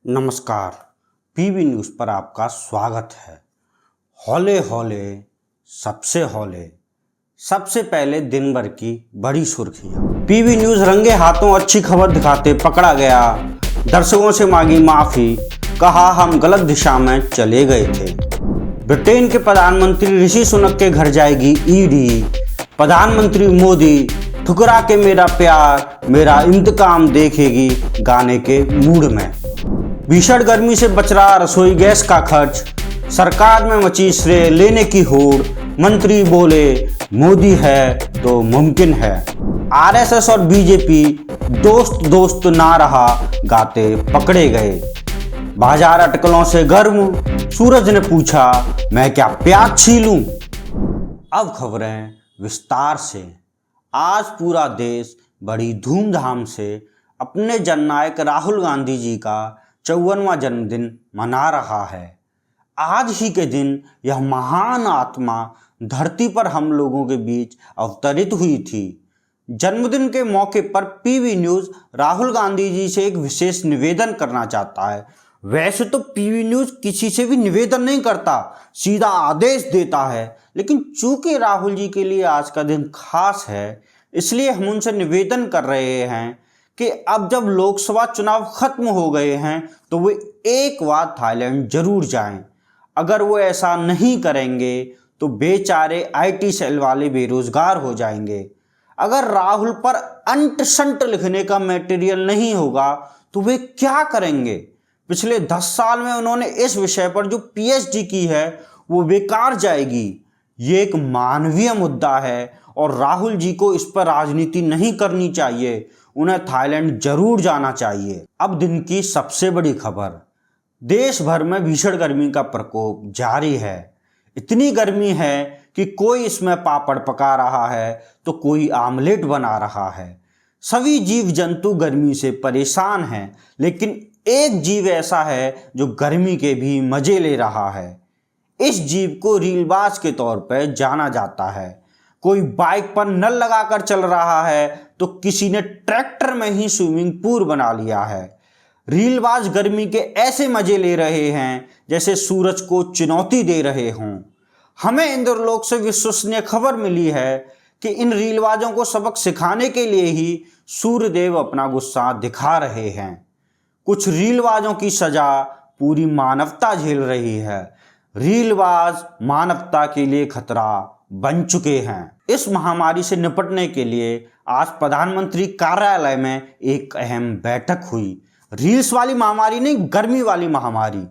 नमस्कार। PV news पर आपका स्वागत है। हौले हौले सबसे हौले, सबसे पहले दिन भर की बड़ी सुर्खियां। पीवी न्यूज़ रंगे हाथों अच्छी खबर दिखाते पकड़ा गया, दर्शकों से मांगी माफी, कहा हम गलत दिशा में चले गए थे। ब्रिटेन के प्रधानमंत्री ऋषि सुनक के घर जाएगी ईडी। प्रधानमंत्री मोदी ठुकरा के मेरा प्यार मेरा इंतकाम देखेगी गाने के मूड में। भीषण गर्मी से बच रहा रसोई गैस का खर्च, सरकार में मची श्रेय लेने की होड़, मंत्री बोले मोदी है तो मुमकिन है। आरएसएस और बीजेपी दोस्त दोस्त ना रहा गाते पकड़े गए। बाजार अटकलों से गर्म, सूरज ने पूछा मैं क्या प्याज छीलूं। अब खबरें विस्तार से। आज पूरा देश बड़ी धूमधाम से अपने जननायक राहुल गांधी जी का 54वां जन्मदिन मना रहा है। आज ही के दिन यह महान आत्मा धरती पर हम लोगों के बीच अवतरित हुई थी। जन्मदिन के मौके पर पीवी न्यूज़ राहुल गांधी जी से एक विशेष निवेदन करना चाहता है। वैसे तो पीवी न्यूज़ किसी से भी निवेदन नहीं करता, सीधा आदेश देता है, लेकिन चूंकि राहुल जी के लिए आज का दिन खास है, इसलिए हम उनसे निवेदन कर रहे हैं कि अब जब लोकसभा चुनाव खत्म हो गए हैं तो वे एक बार थाईलैंड जरूर जाएं। अगर वो ऐसा नहीं करेंगे तो बेचारे आईटी सेल वाले बेरोजगार हो जाएंगे। अगर राहुल पर अंट शंट लिखने का मटेरियल नहीं होगा तो वे क्या करेंगे? पिछले 10 साल में उन्होंने इस विषय पर जो पीएचडी की है वो बेकार जाएगी। ये एक मानवीय मुद्दा है और राहुल जी को इस पर राजनीति नहीं करनी चाहिए। उन्हें थाईलैंड जरूर जाना चाहिए। अब दिन की सबसे बड़ी खबर। देश भर में भीषण गर्मी का प्रकोप जारी है। इतनी गर्मी है कि कोई इसमें पापड़ पका रहा है तो कोई आमलेट बना रहा है। सभी जीव जंतु गर्मी से परेशान हैं, लेकिन एक जीव ऐसा है जो गर्मी के भी मजे ले रहा है। इस जीव को रीलबाज के तौर पर जाना जाता है। कोई बाइक पर नल लगाकर चल रहा है तो किसी ने ट्रैक्टर में ही स्विमिंग पूल बना लिया है। रीलबाज गर्मी के ऐसे मजे ले रहे हैं जैसे सूरज को चुनौती दे रहे हों। हमें इंद्रलोक से विश्वसनीय खबर मिली है कि इन रीलबाजों को सबक सिखाने के लिए ही सूर्यदेव अपना गुस्सा दिखा रहे हैं। कुछ रीलबाजों की सजा पूरी मानवता झेल रही है। रीलबाज मानवता के लिए खतरा बन चुके हैं। इस महामारी से निपटने के लिए आज प्रधानमंत्री कार्यालय में एक अहम बैठक हुई। रील्स वाली महामारी नहीं, गर्मी वाली महामारी।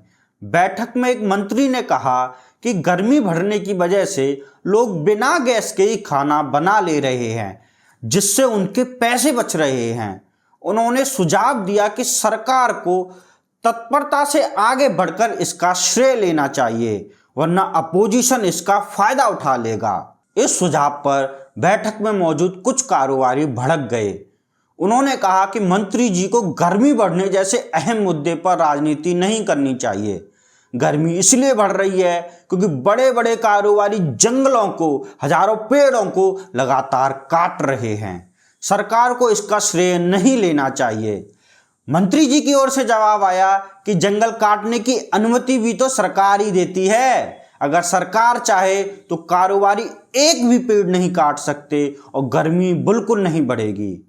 बैठक में एक मंत्री ने कहा कि गर्मी बढ़ने की वजह से लोग बिना गैस के ही खाना बना ले रहे हैं, जिससे उनके पैसे बच रहे हैं। उन्होंने सुझाव दिया कि सरकार को तत्परता से आगे बढ़कर इसका श्रेय लेना चाहिए, वरना अपोजिशन इसका फायदा उठा लेगा। इस सुझाव पर बैठक में मौजूद कुछ कारोबारी भड़क गए। उन्होंने कहा कि मंत्री जी को गर्मी बढ़ने जैसे अहम मुद्दे पर राजनीति नहीं करनी चाहिए। गर्मी इसलिए बढ़ रही है क्योंकि बड़े बड़े कारोबारी जंगलों को, हजारों पेड़ों को लगातार काट रहे हैं। सरकार को इसका श्रेय नहीं लेना चाहिए। मंत्री जी की ओर से जवाब आया कि जंगल काटने की अनुमति भी तो सरकार ही देती है। अगर सरकार चाहे तो कारोबारी एक भी पेड़ नहीं काट सकते और गर्मी बिल्कुल नहीं बढ़ेगी।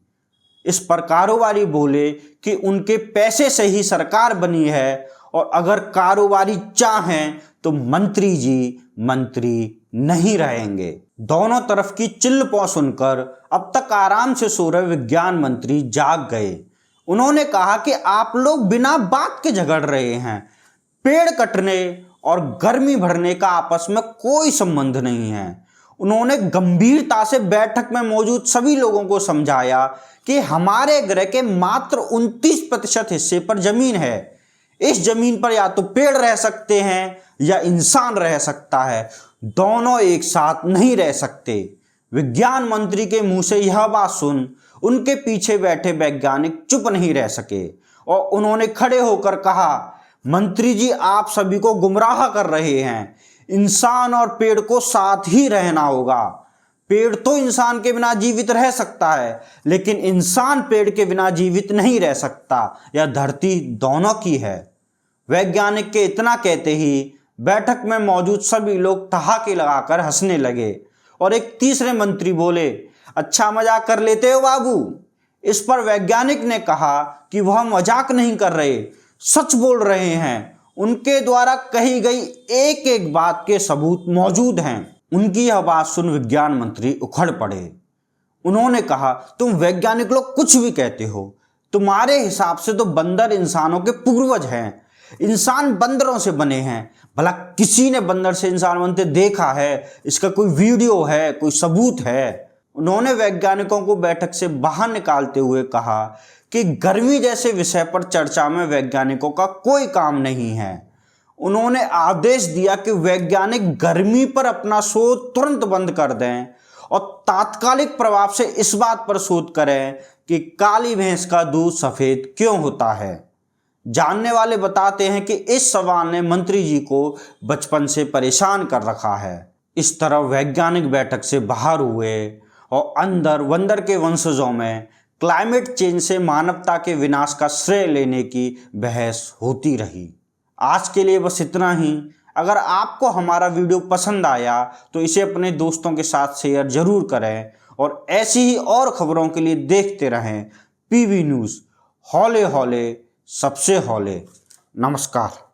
इस पर कारोबारी बोले कि उनके पैसे से ही सरकार बनी है और अगर कारोबारी चाहें तो मंत्री जी मंत्री नहीं रहेंगे। दोनों तरफ की चिल्ल पौ सुनकर अब तक आराम से सो रहे विज्ञान मंत्री जाग गए। उन्होंने कहा कि आप लोग बिना बात के झगड़ रहे हैं। पेड़ कटने और गर्मी बढ़ने का आपस में कोई संबंध नहीं है। उन्होंने गंभीरता से बैठक में मौजूद सभी लोगों को समझाया कि हमारे ग्रह के मात्र 29% हिस्से पर जमीन है। इस जमीन पर या तो पेड़ रह सकते हैं या इंसान रह सकता है, दोनों एक साथ नहीं रह सकते। विज्ञान मंत्री के मुंह से यह बात सुन उनके पीछे बैठे वैज्ञानिक चुप नहीं रह सके और उन्होंने खड़े होकर कहा, मंत्री जी आप सभी को गुमराह कर रहे हैं। इंसान और पेड़ को साथ ही रहना होगा। पेड़ तो इंसान के बिना जीवित रह सकता है, लेकिन इंसान पेड़ के बिना जीवित नहीं रह सकता। यह धरती दोनों की है। वैज्ञानिक के इतना कहते ही बैठक में मौजूद सभी लोग ठहाके लगाकर हंसने लगे और एक तीसरे मंत्री बोले, अच्छा मजाक कर लेते हो बाबू। इस पर वैज्ञानिक ने कहा कि वह मजाक नहीं कर रहे, सच बोल रहे हैं। उनके द्वारा कही गई एक एक बात के सबूत मौजूद हैं। उनकी यह बात सुन विज्ञान मंत्री उखड़ पड़े। उन्होंने कहा, तुम वैज्ञानिक लोग कुछ भी कहते हो, तुम्हारे हिसाब से तो बंदर इंसानों के पूर्वज हैं। इंसान बंदरों से बने हैं। भला किसी ने बंदर से इंसान बनते देखा है? इसका कोई वीडियो है, कोई सबूत है? उन्होंने वैज्ञानिकों को बैठक से बाहर निकालते हुए कहा कि गर्मी जैसे विषय पर चर्चा में वैज्ञानिकों का कोई काम नहीं है। उन्होंने आदेश दिया कि वैज्ञानिक गर्मी पर अपना शोध तुरंत बंद कर दें और तात्कालिक प्रभाव से इस बात पर शोध करें कि काली भैंस का दूध सफेद क्यों होता है। जानने वाले बताते हैं कि इस सवाल ने मंत्री जी को बचपन से परेशान कर रखा है। इस तरह वैज्ञानिक बैठक से बाहर हुए और अंदर वंदर के वंशजों में क्लाइमेट चेंज से मानवता के विनाश का श्रेय लेने की बहस होती रही। आज के लिए बस इतना ही। अगर आपको हमारा वीडियो पसंद आया तो इसे अपने दोस्तों के साथ शेयर जरूर करें और ऐसी ही और खबरों के लिए देखते रहें पीवी न्यूज़। हौले हौले सबसे हौले। नमस्कार।